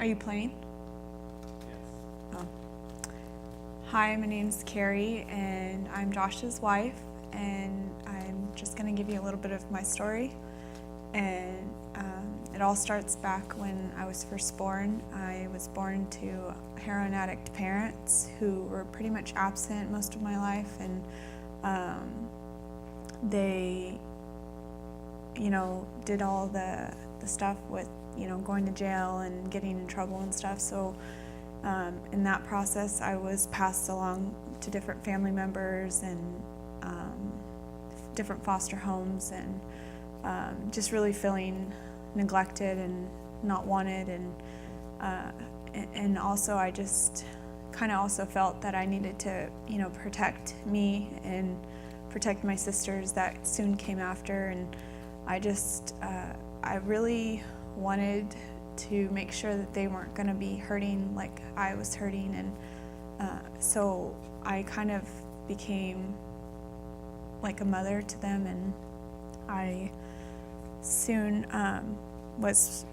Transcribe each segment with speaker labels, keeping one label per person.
Speaker 1: Are you playing? Oh. Hi, my name's Carrie, and I'm Josh's wife, and I'm just going to give you a little bit of my story. And it all starts back when I was first born. I was born to heroin addict parents who were pretty much absent most of my life, and they, did all the stuff with, going to jail and getting in trouble and stuff. So in that process, I was passed along to different family members and different foster homes, and just really feeling neglected and not wanted, and also I just kind of also felt that I needed to, protect me and protect my sisters that soon came after, and I just I really wanted to make sure that they weren't going to be hurting like I was hurting, and so I kind of became like a mother to them, and I soon was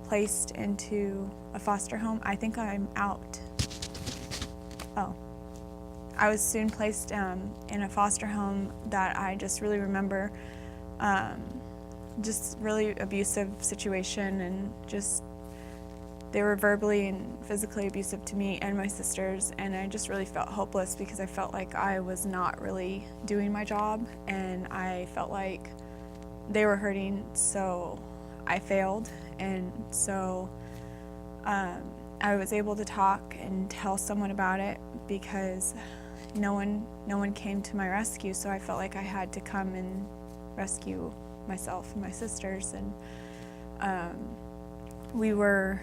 Speaker 1: placed into a foster home. I think I'm out. Oh. I was soon placed in a foster home that I just really remember just really abusive situation, and just they were verbally and physically abusive to me and my sisters, and I just really felt hopeless because I felt like I was not really doing my job, and I felt like they were hurting, so I failed. And so I was able to talk and tell someone about it because no one came to my rescue, so I felt like I had to come and rescue myself and my sisters. And we were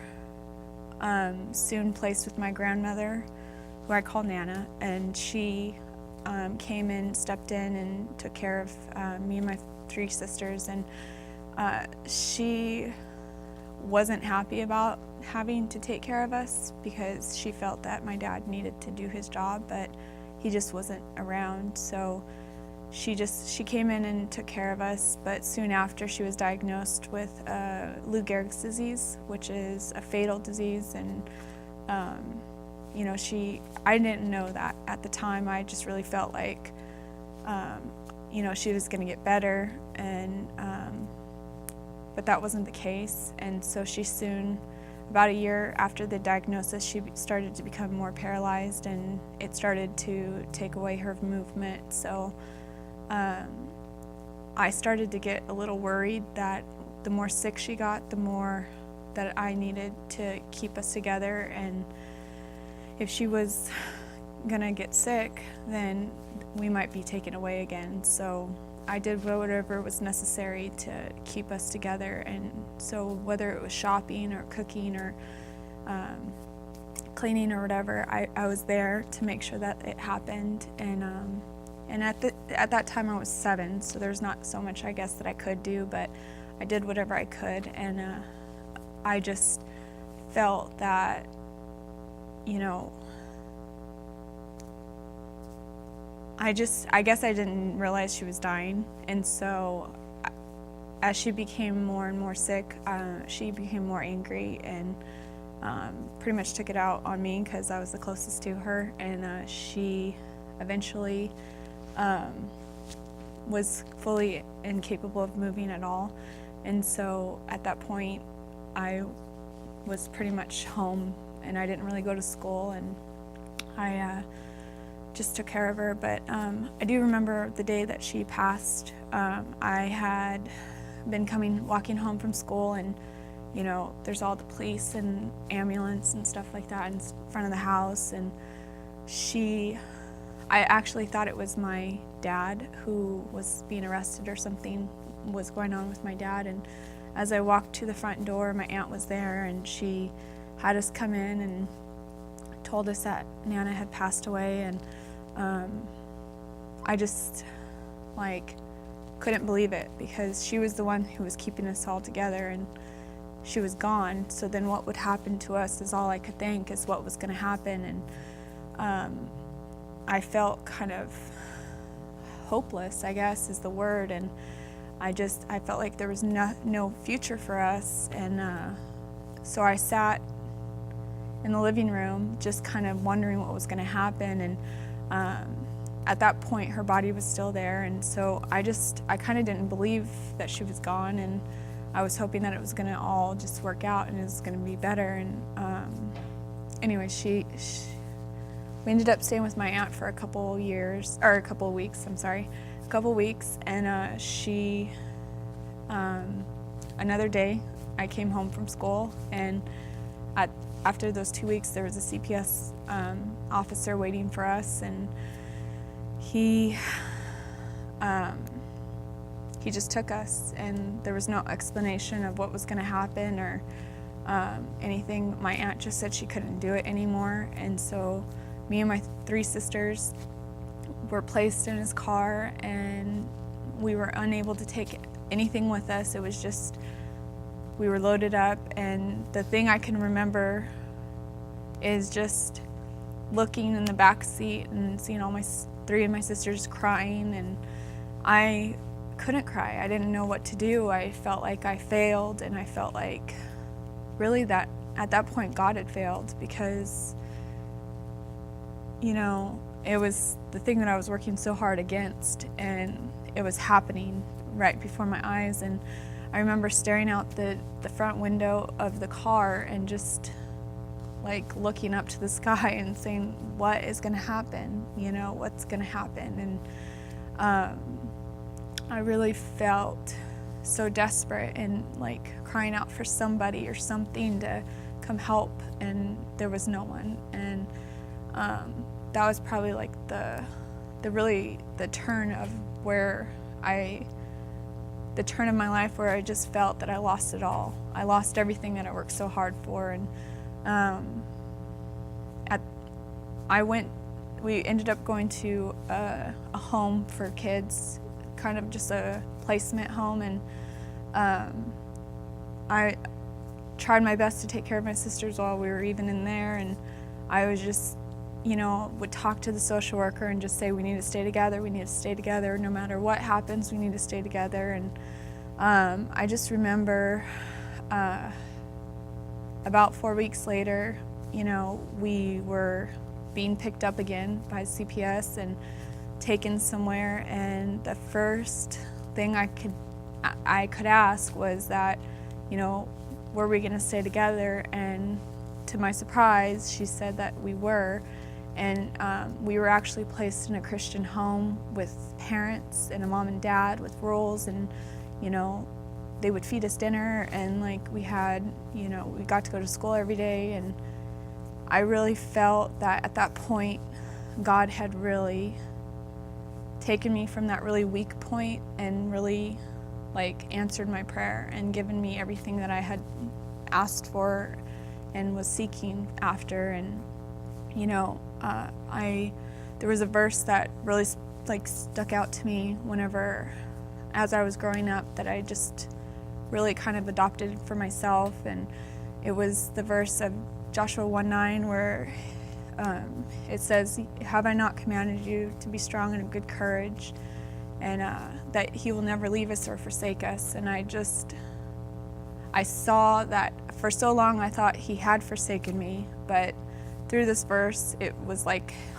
Speaker 1: soon placed with my grandmother, who I call Nana, and she came and stepped in and took care of me and my 3 sisters, and she wasn't happy about having to take care of us because she felt that my dad needed to do his job, but he just wasn't around. So she came in and took care of us, but soon after she was diagnosed with Lou Gehrig's disease, which is a fatal disease, and I didn't know that at the time. I just really felt like she was going to get better, and but that wasn't the case. And so she soon, about a year after the diagnosis, she started to become more paralyzed, and it started to take away her movement. So I started to get a little worried that the more sick she got, the more that I needed to keep us together, and if she was gonna get sick, then we might be taken away again. So I did whatever was necessary to keep us together, and so whether it was shopping or cooking or cleaning or whatever, I was there to make sure that it happened. And at that time I was 7, so there's not so much, I guess, that I could do, but I did whatever I could, and I just felt that, I guess I didn't realize she was dying, and so as she became more and more sick, she became more angry, and pretty much took it out on me because I was the closest to her, and she eventually was fully incapable of moving at all. And so at that point I was pretty much home, and I didn't really go to school, and I just took care of her. But I do remember the day that she passed. I had been walking home from school, and there's all the police and ambulance and stuff like that in front of the house, and I actually thought it was my dad who was being arrested, or something was going on with my dad. And as I walked to the front door, my aunt was there, and she had us come in and told us that Nana had passed away. And I just couldn't believe it, because she was the one who was keeping us all together, and she was gone. So then what would happen to us is all I could think is what was going to happen. And I felt kind of hopeless, I guess is the word, and I felt like there was no future for us. And so I sat in the living room, just kind of wondering what was going to happen. And at that point, her body was still there, and so I kind of didn't believe that she was gone, and I was hoping that it was going to all just work out and it was going to be better. And anyway, we ended up staying with my aunt for a couple weeks, and another day, I came home from school, and after those 2 weeks, there was a CPS officer waiting for us, and he just took us, and there was no explanation of what was going to happen or anything. My aunt just said she couldn't do it anymore, and so me and my 3 sisters were placed in his car, and we were unable to take anything with us. It was just, we were loaded up, and the thing I can remember is just looking in the back seat and seeing all 3 of my sisters crying, and I couldn't cry. I didn't know what to do. I felt like I failed, and I felt like really that at that point God had failed, because it was the thing that I was working so hard against, and it was happening right before my eyes. And I remember staring out the front window of the car and just like looking up to the sky and saying, what is going to happen? What's going to happen? And I really felt so desperate and like crying out for somebody or something to come help, and there was no one. And that was probably like the turn of the turn of my life where I just felt that I lost it all. I lost everything that I worked so hard for. And we ended up going to a home for kids, kind of just a placement home, and I tried my best to take care of my sisters while we were even in there, and I was just, would talk to the social worker and just say, we need to stay together, no matter what happens, we need to stay together. And I just remember about 4 weeks later, we were being picked up again by CPS and taken somewhere, and the first thing I could ask was that, were we going to stay together? And to my surprise, she said that we were. And we were actually placed in a Christian home with parents and a mom and dad with rules, and they would feed us dinner, and we got to go to school every day. And I really felt that at that point God had really taken me from that really weak point and really answered my prayer and given me everything that I had asked for and was seeking after. And there was a verse that really stuck out to me as I was growing up, that I just really kind of adopted for myself, and it was the verse of Joshua 1:9 where it says, have I not commanded you to be strong and of good courage, and that he will never leave us or forsake us. And I saw that for so long I thought he had forsaken me, but through this verse it was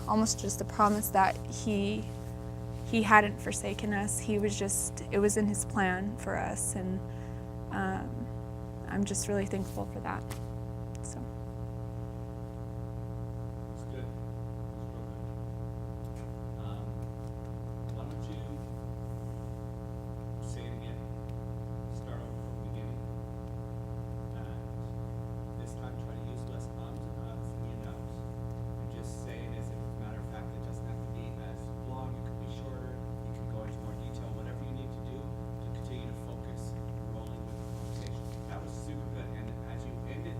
Speaker 1: almost just a promise that he hadn't forsaken us. It was in his plan for us, and I'm just really thankful for that. So.
Speaker 2: That's good. That's real good. Why don't you say it again? Start over from the beginning. And this time try to use less ums and uhs and you knows. And just say it as if, as a matter of fact, it doesn't have to be as long. It could be shorter. You can go into more detail, whatever you need to do to continue to focus rolling with the conversation. That was super good. And as you ended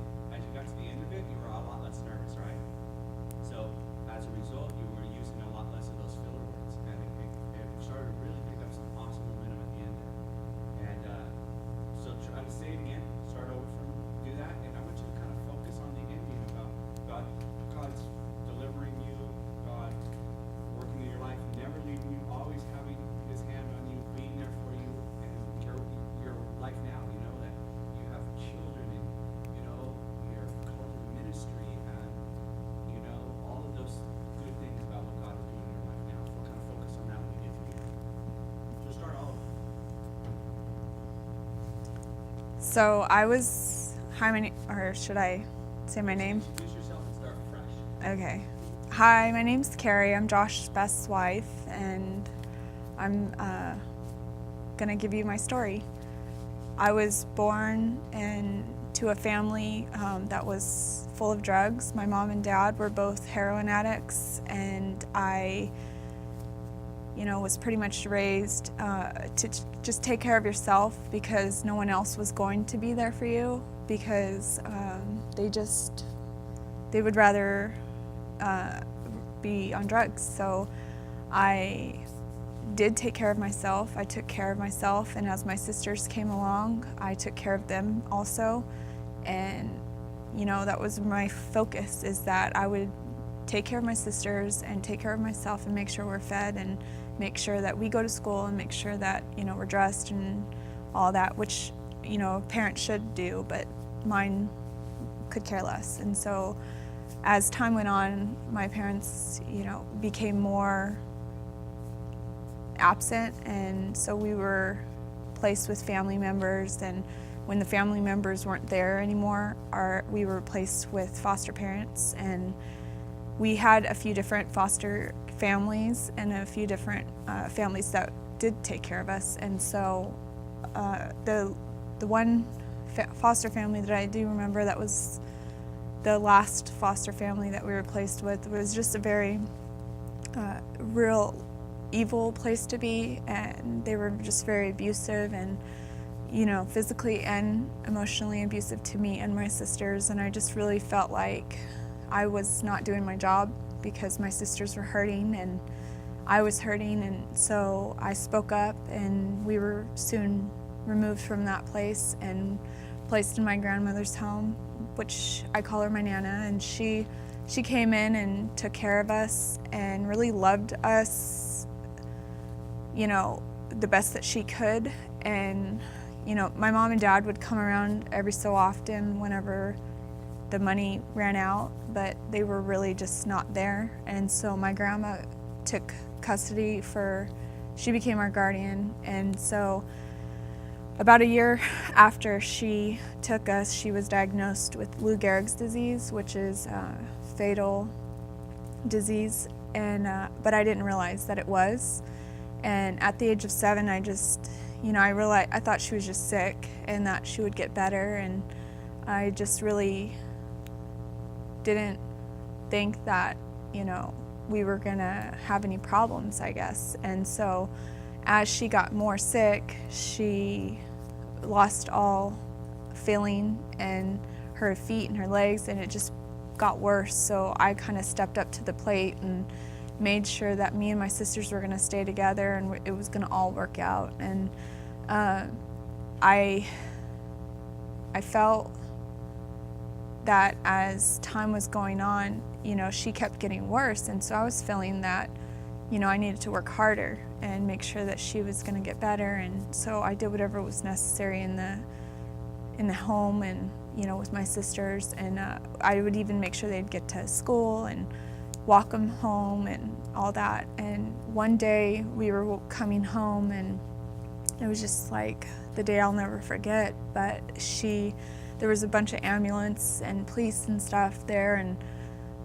Speaker 1: So I was, hi, my name, or should I say my name?
Speaker 2: Introduce yourself and start fresh.
Speaker 1: Okay. Hi, my name's Carrie. I'm Josh's best wife, and I'm gonna give you my story. I was born into a family that was full of drugs. My mom and dad were both heroin addicts, and I, was pretty much raised to just take care of yourself because no one else was going to be there for you, because they would rather be on drugs. So I did take care of myself. I took care of myself, and as my sisters came along, I took care of them also. And that was my focus, is that I would take care of my sisters and take care of myself and make sure we're fed and make sure that we go to school and make sure that we're dressed and all that, which parents should do, but mine could care less. And so as time went on, my parents became more absent, and so we were placed with family members, and when the family members weren't there anymore, we were placed with foster parents. And we had a few different foster families and a few different families that did take care of us. And so the one foster family that I do remember that was the last foster family that we were placed with was just a very real evil place to be, and they were just very abusive and physically and emotionally abusive to me and my sisters. And I just really felt like I was not doing my job because my sisters were hurting and I was hurting. And so I spoke up, and we were soon removed from that place and placed in my grandmother's home, which I call her my Nana. And she came in and took care of us and really loved us, the best that she could. And my mom and dad would come around every so often whenever the money ran out, but they were really just not there. And so my grandma took custody she became our guardian. And so about a year after she took us, she was diagnosed with Lou Gehrig's disease, which is a fatal disease. And but I didn't realize that it was. And at the age of 7, I just, I thought she was just sick and that she would get better. And I just really didn't think that, we were gonna have any problems, I guess. And so as she got more sick, she lost all feeling in her feet and her legs, and it just got worse. So I kind of stepped up to the plate and made sure that me and my sisters were gonna stay together and it was gonna all work out. And I felt that as time was going on, she kept getting worse, and so I was feeling that, I needed to work harder and make sure that she was going to get better. And so I did whatever was necessary in the home and, with my sisters. And I would even make sure they'd get to school and walk them home and all that. And one day we were coming home, and it was just like the day I'll never forget. But there was a bunch of ambulance and police and stuff there, and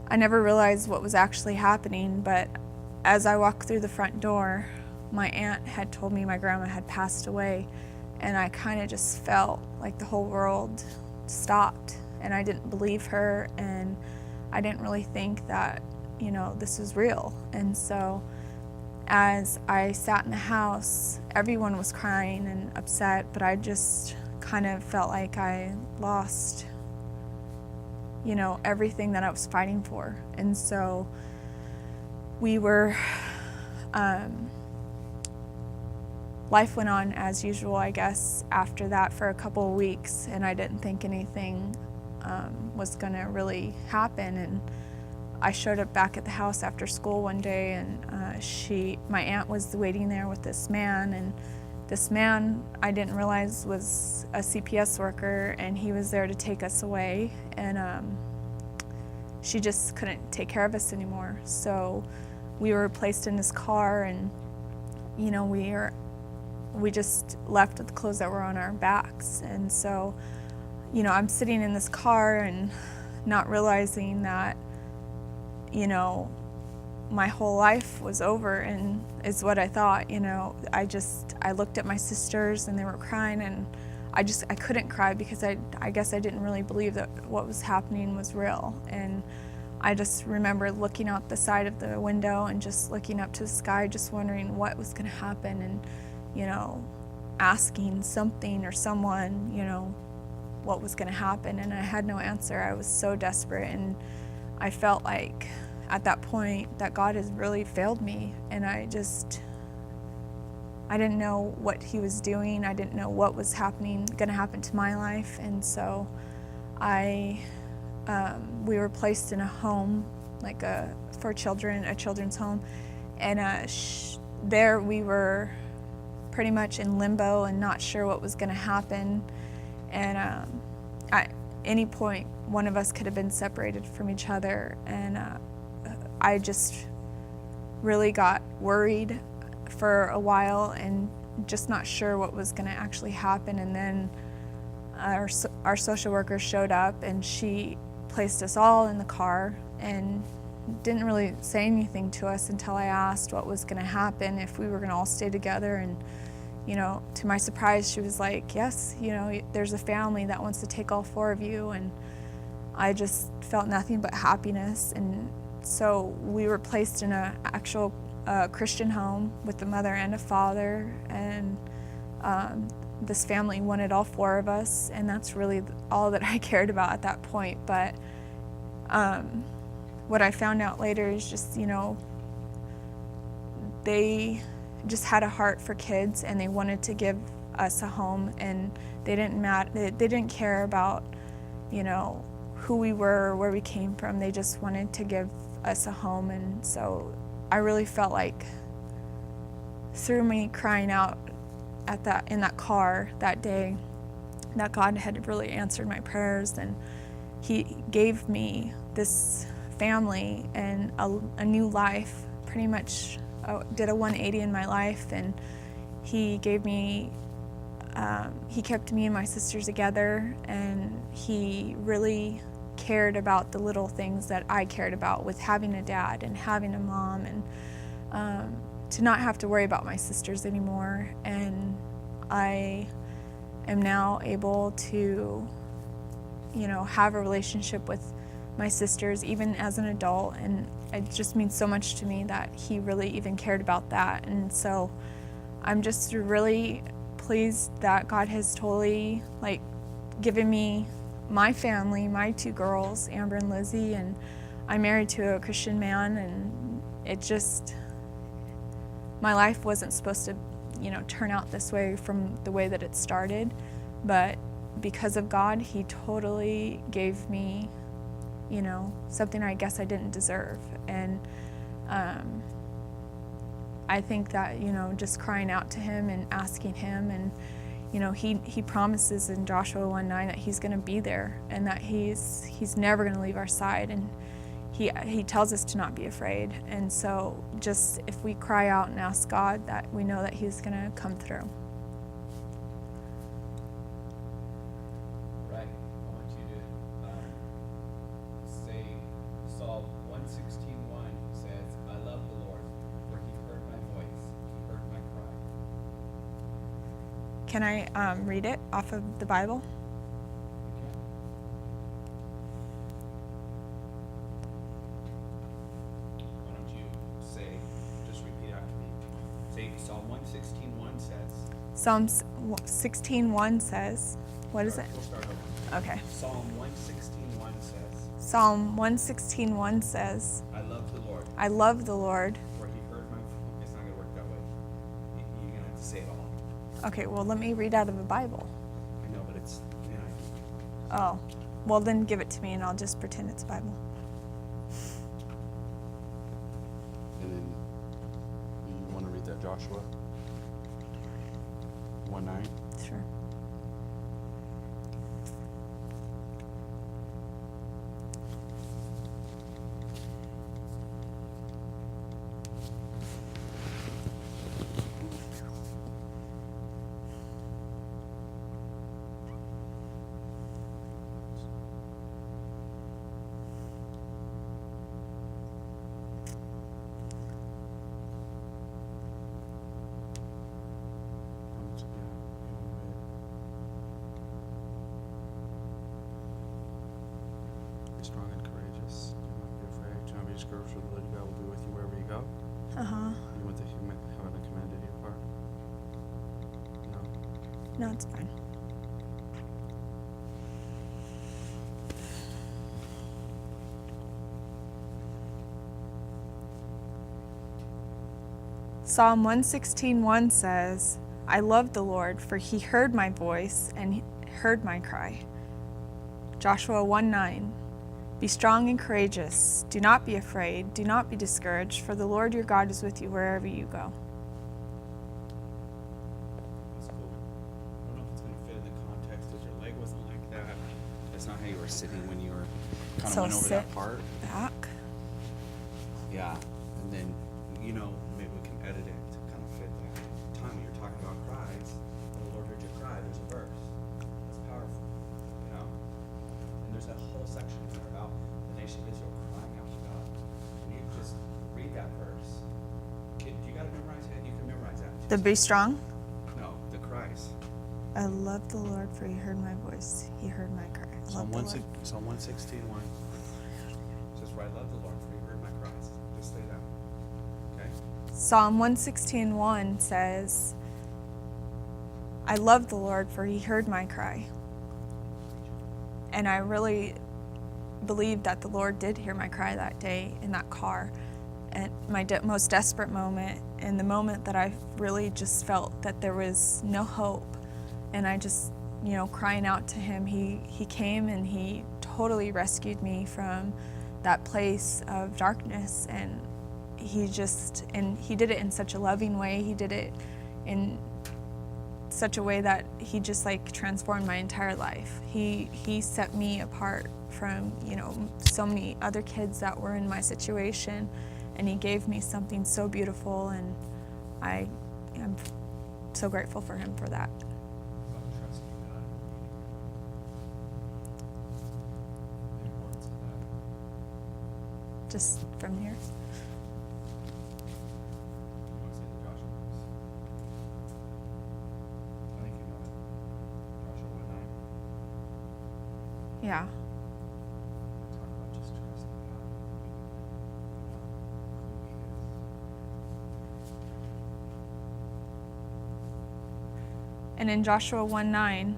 Speaker 1: I never realized what was actually happening. But as I walked through the front door, my aunt had told me my grandma had passed away, and I kind of just felt like the whole world stopped, and I didn't believe her, and I didn't really think that, this was real. And so as I sat in the house, everyone was crying and upset, but I just kind of felt like I lost, everything that I was fighting for. And so we were, life went on as usual, I guess, after that for a couple of weeks, and I didn't think anything was gonna really happen. And I showed up back at the house after school one day, and my aunt was waiting there with this man, and this man I didn't realize was a CPS worker, and he was there to take us away. And she just couldn't take care of us anymore. So we were placed in this car, and we just left with the clothes that were on our backs. And so, I'm sitting in this car and not realizing that, my whole life was over, and is what I thought. I looked at my sisters and they were crying, and I couldn't cry because I guess I didn't really believe that what was happening was real. And I just remember looking out the side of the window and just looking up to the sky, just wondering what was going to happen, and asking something or someone what was going to happen. And I had no answer. I was so desperate, and I felt like at that point that God has really failed me, and I didn't know what he was doing. I didn't know what was going to happen to my life. And so we were placed in a home, for children, a children's home, and there we were pretty much in limbo and not sure what was going to happen. And at any point, one of us could have been separated from each other, and I just really got worried for a while and just not sure what was going to actually happen. And then our social worker showed up, and she placed us all in the car and didn't really say anything to us until I asked what was going to happen, if we were going to all stay together. And to my surprise, she was like, yes, there's a family that wants to take all 4 of you. And I just felt nothing but happiness. And so we were placed in an actual Christian home with a mother and a father, and this family wanted all 4 of us, and that's really all that I cared about at that point. But what I found out later is just, they just had a heart for kids, and they wanted to give us a home, and they didn't care about, who we were or where we came from. They just wanted to give us a home. And so I really felt like, through me crying out in that car that day, that God had really answered my prayers, and he gave me this family and a new life. Pretty much did a 180 in my life, and he gave me he kept me and my sisters together, and he really cared about the little things that I cared about, with having a dad and having a mom, and to not have to worry about my sisters anymore. And I am now able to, have a relationship with my sisters even as an adult, and it just means so much to me that he really even cared about that. And so I'm just really pleased that God has totally given me my family, my 2 girls, Amber and Lizzie, and I'm married to a Christian man, and it just, my life wasn't supposed to, turn out this way from the way that it started, but because of God, he totally gave me, something I guess I didn't deserve. And I think that, just crying out to him and asking him, and he promises in Joshua 1:9 that he's going to be there, and that he's never going to leave our side, and he tells us to not be afraid. And so just if we cry out and ask God, that we know that he's going to come through.
Speaker 2: Right. I want you to say Psalm 116:1 says, I love the Lord, for he heard my voice, he heard my cry.
Speaker 1: Can I read it off of the Bible?
Speaker 2: Okay. Why don't you just repeat after me. Say Psalm 116:1 says.
Speaker 1: Psalms 16:1 says, what is it?
Speaker 2: We'll start over.
Speaker 1: Okay.
Speaker 2: Psalm 116:1 says,
Speaker 1: Psalm 116:1 says,
Speaker 2: I love the Lord,
Speaker 1: I love the Lord.
Speaker 2: for he heard my. It's not going to work that way. You're going to have to say it all.
Speaker 1: Okay, well, let me read out of the Bible.
Speaker 2: I know, but it's.
Speaker 1: Oh, well, then give it to me, and I'll just pretend it's Bible.
Speaker 3: And then you want to read that Joshua 1:9?
Speaker 1: Sure.
Speaker 3: Be strong and courageous. Do not be afraid. Do not be discouraged, for the Lord your God will be with you wherever you go. You want the haven't I commanded you part? No.
Speaker 1: No, it's fine. Psalm 116:1 says, I love the Lord, for he heard my voice and heard my cry. Joshua 1:9, be strong and courageous. Do not be afraid. Do not be discouraged, for the Lord your God is with you wherever you go.
Speaker 2: That's cool. I don't know if it's going to fit in the context because your leg wasn't like that. That's not how you were sitting when you were kind of
Speaker 1: So
Speaker 2: went over
Speaker 1: sit
Speaker 2: that part.
Speaker 1: back.
Speaker 2: Yeah. And then, maybe we can edit it to kind of fit that time when you're talking about cries. When the Lord heard your cry, there's a verse. That's powerful. And there's that whole section there about the nation of Israel crying out to God. And you just read that verse. Kid, you got to memorize it. You can memorize that.
Speaker 1: The be strong.
Speaker 2: No, the cries.
Speaker 1: I love the Lord, for he heard my voice. He heard my cry. I love the Lord.
Speaker 2: Psalm 116:1 says, for I love the Lord, for he heard my cries. Just say that. Okay?
Speaker 1: Psalm 116:1 says, I love the Lord, for he heard my cry. And I really believe that the Lord did hear my cry that day in that car at my most desperate moment, and the moment that I really just felt that there was no hope. And I just, crying out to him, he came and he totally rescued me from that place of darkness. And he did it in such a loving way. He did it in such a way that he just transformed my entire life. He set me apart from, so many other kids that were in my situation, and he gave me something so beautiful, and I am so grateful for him for that.
Speaker 2: About trusting God. The importance of that.
Speaker 1: Just from here.
Speaker 2: You want to say the Joshua verse? I think you know it. Joshua 1:9.
Speaker 1: Yeah.
Speaker 2: Talk about just trusting God. Who he is.
Speaker 1: And in Joshua 1:9,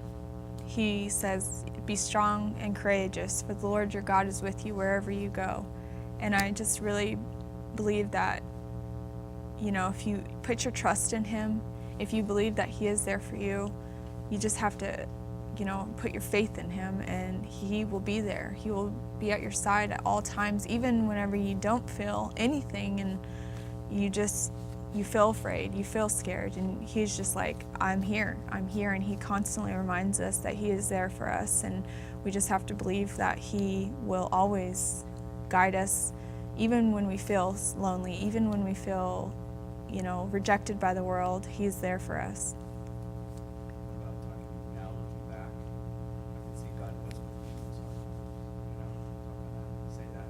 Speaker 1: he says, be strong and courageous, for the Lord your God is with you wherever you go. And I just really believe that, if you put your trust in him, if you believe that he is there for you, you just have to, put your faith in him, and he will be there. He will be at your side at all times, even whenever you don't feel anything and you feel afraid, you feel scared, and he's just like, I'm here, and he constantly reminds us that he is there for us, and we just have to believe that he will always guide us, even when we feel lonely, even when we feel, rejected by the world. He's there for us.
Speaker 2: What about talking now, looking back? I can see God was with me in those hard times. Say that.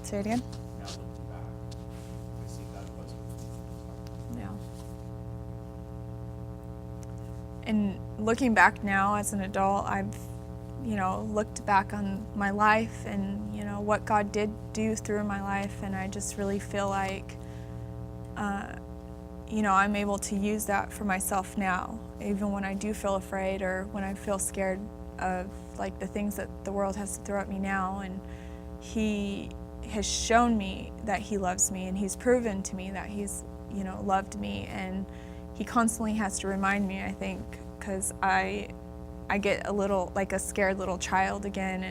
Speaker 1: Say it again.
Speaker 2: Now looking back, I see God was with me in those hard times.
Speaker 1: Yeah. And looking back now as an adult, I've, looked back on my life and, what God did do through my life, and I just really feel like, I'm able to use that for myself now, even when I do feel afraid or when I feel scared of the things that the world has to throw at me now. And he has shown me that he loves me, and he's proven to me that he's, loved me, and he constantly has to remind me, I think, because I get a little like a scared little child again,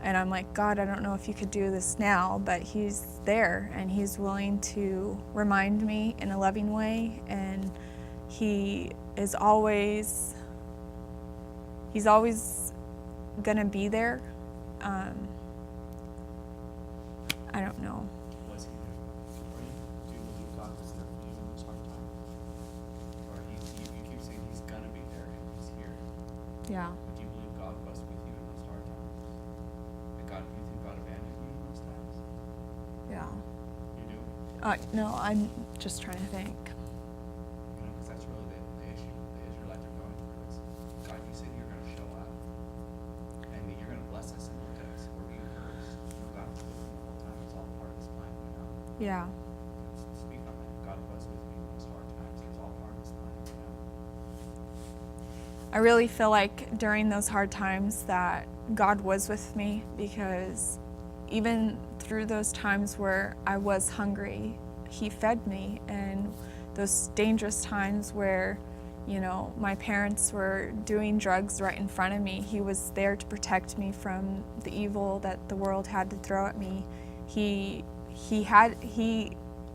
Speaker 1: and I'm like, God, I don't know if you could do this now, but he's there, and he's willing to remind me in a loving way, and he's always gonna be there. I don't know.
Speaker 2: Was he there for you? Do you believe God was there for you in those hard times? Or you keep saying he's gonna be there and he's here.
Speaker 1: Yeah.
Speaker 2: But do you believe God was with you in those hard times? And do you think God abandoned you in those times?
Speaker 1: Yeah.
Speaker 2: You do?
Speaker 1: No, I'm just trying to think.
Speaker 2: Because that's really the issue the Israelites are going through is, God, you said you're going to show up, and you're
Speaker 1: Yeah.
Speaker 3: Speak on that. God was with me in those hard times. It was all part of His plan, you know.
Speaker 1: I really feel like during those hard times that God was with me, because even through those times where I was hungry, He fed me. And those dangerous times where, you know, my parents were doing drugs right in front of me, He was there to protect me from the evil that the world had to throw at me. He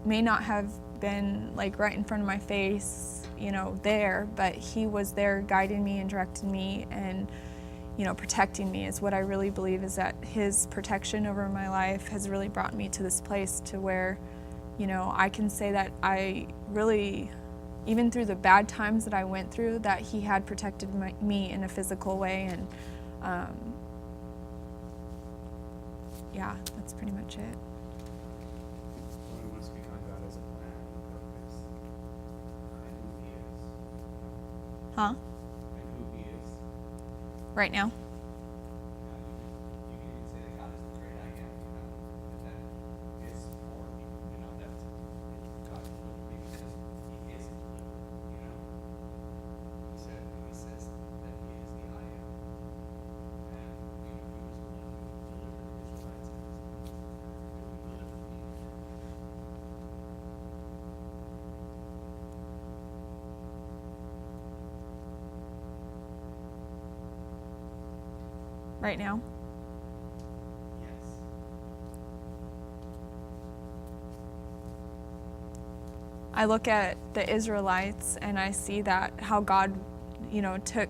Speaker 1: may not have been like right in front of my face, you know, there, but He was there guiding me and directing me and, you know, protecting me is what I really believe, is that His protection over my life has really brought me to this place to where, you know, I can say that I really, even through the bad times that I went through, that He had protected me in a physical way. And yeah, that's pretty much it.
Speaker 3: We want to speak on God as a plan and purpose, and who He is.
Speaker 1: Huh?
Speaker 3: And who He is.
Speaker 1: Right now?
Speaker 2: You can even say that God is the great I am, you know, and that is for people, you know, that's God, maybe just He is, you know. He says that He is the I am. And, you know, He was the one who delivered the Israelites and who delivered me.
Speaker 1: Right now?
Speaker 2: Yes.
Speaker 1: I look at the Israelites and I see that how God, you know, took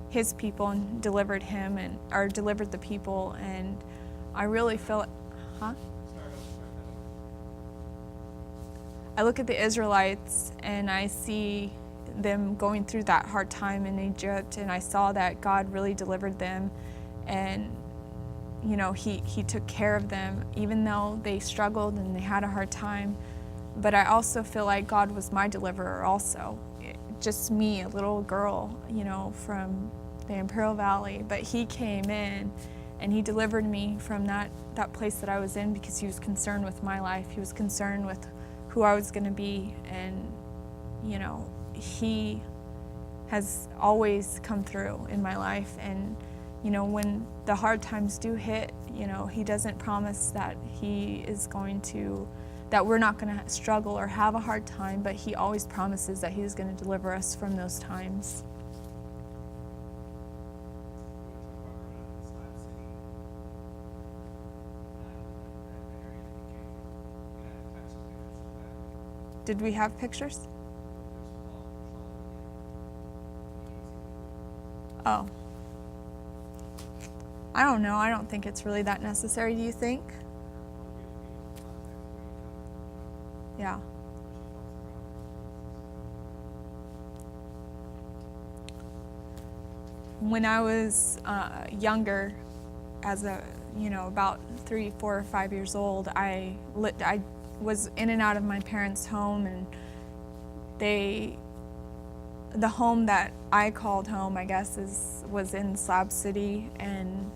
Speaker 1: His people and delivered him and or delivered the people, and I really feel huh? I look at the Israelites and I see them going through that hard time in Egypt, and I saw that God really delivered them, and you know, he took care of them even though they struggled and they had a hard time. But I also feel like God was my deliverer also. Just me, a little girl, you know, from the Imperial Valley, but He came in and He delivered me from that place that I was in, because He was concerned with my life. He was concerned with who I was going to be, and you know, He has always come through in my life. And you know, when the hard times do hit, you know, He doesn't promise that He is going to, that we're not going to struggle or have a hard time, but He always promises that He's going to deliver us from those times. Did we have pictures? Oh. I don't know. I don't think it's really that necessary. Do you think? Yeah. When I was younger, as a, you know, about 3, 4, or 5 years old, I was in and out of my parents' home, and the home that I called home, I guess, was in Slab City, and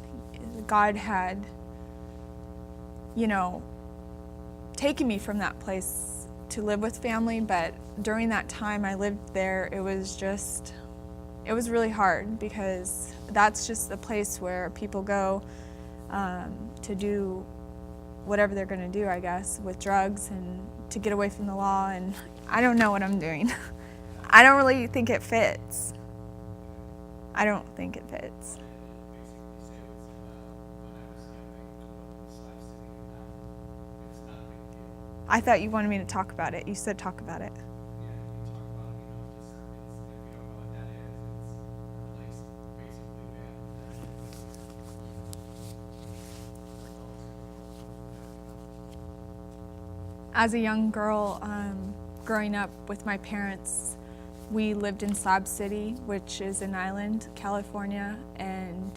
Speaker 1: God had, you know, taken me from that place to live with family. But during that time I lived there, it was really hard, because that's just the place where people go to do whatever they're going to do, I guess, with drugs and to get away from the law. And I don't know what I'm doing. I don't really think it fits. I don't think it fits. I thought you wanted me to talk about it. You said talk about it. As a young girl, growing up with my parents, we lived in Slab City, which is an island, California. And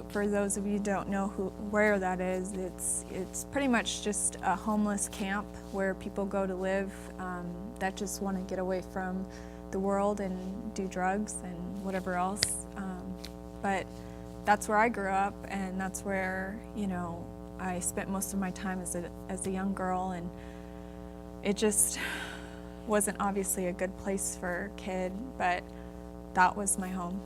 Speaker 1: for those of you who don't know where that is, it's pretty much just a homeless camp where people go to live that just want to get away from the world and do drugs and whatever else. But that's where I grew up, and that's where, you know, I spent most of my time as a young girl, and it just wasn't obviously a good place for a kid, but that was my home.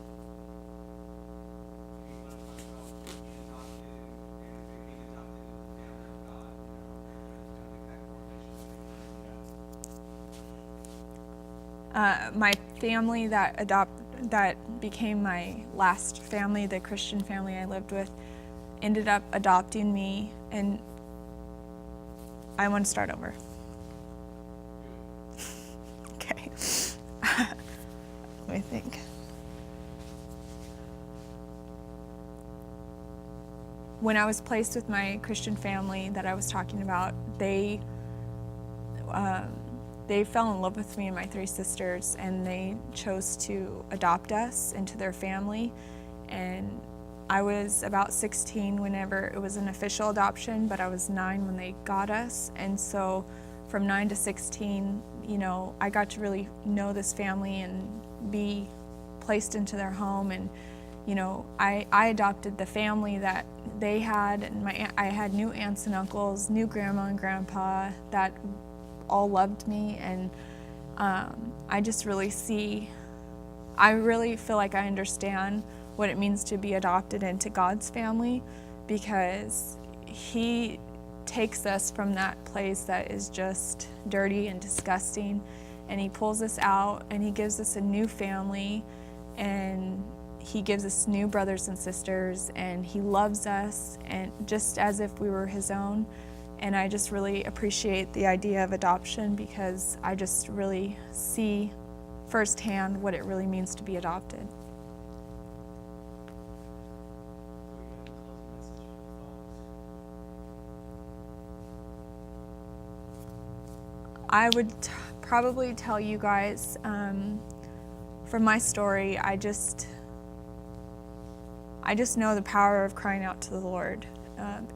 Speaker 1: My family that became my last family, the Christian family I lived with, ended up adopting me, and I want to start over. Okay. Let me think. When I was placed with my Christian family that I was talking about, they fell in love with me and my 3 sisters, and they chose to adopt us into their family. And I was about 16 whenever it was an official adoption, but I was 9 when they got us. And so from 9 to 16, I got to really know this family and be placed into their home. And I adopted the family that they had, and I had new aunts and uncles, new grandma and grandpa that all loved me. And I really feel like I understand what it means to be adopted into God's family, because He takes us from that place that is just dirty and disgusting, and He pulls us out, and He gives us a new family, and He gives us new brothers and sisters, and He loves us, and just as if we were His own. And I just really appreciate the idea of adoption, because I just really see firsthand what it really means to be adopted. I would probably tell you guys, from my story, I just know the power of crying out to the Lord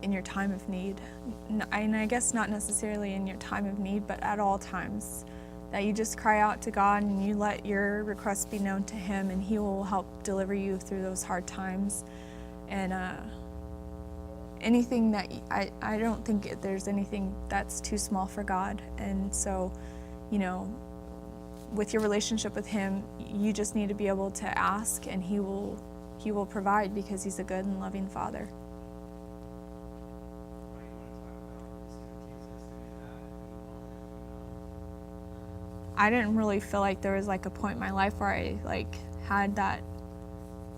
Speaker 1: in your time of need. And I guess not necessarily in your time of need, but at all times. That you just cry out to God and you let your requests be known to Him, and He will help deliver you through those hard times. And anything that I don't think there's anything that's too small for God. And so, with your relationship with Him, you just need to be able to ask, and He will provide, because He's a good and loving Father. I didn't really feel like there was a point in my life where I had that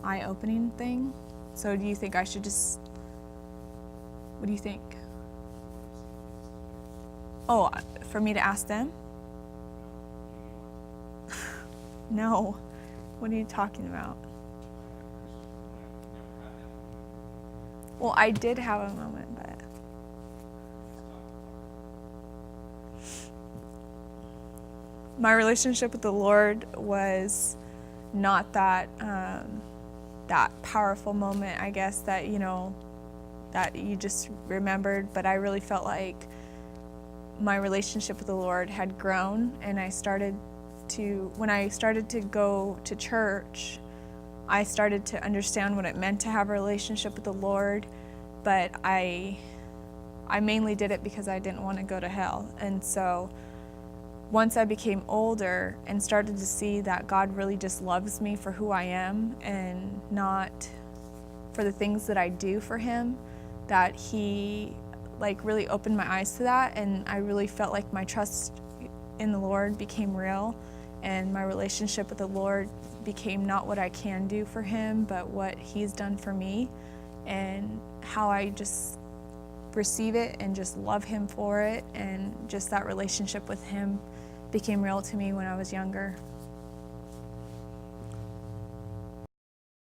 Speaker 1: eye-opening thing. So do you think I should just, what do you think? Oh, for me to ask them? No. What are you talking about? Well, I did have a moment, but my relationship with the Lord was not that that powerful moment, I guess, that that you just remembered. But I really felt like my relationship with the Lord had grown, and when I started to go to church, I started to understand what it meant to have a relationship with the Lord. But I mainly did it because I didn't want to go to hell. And so once I became older and started to see that God really just loves me for who I am and not for the things that I do for Him, that He really opened my eyes to that, and I really felt like my trust in the Lord became real, and my relationship with the Lord became not what I can do for Him, but what He's done for me, and how I just receive it and just love Him for it, and just that relationship with Him became real to me when I was younger.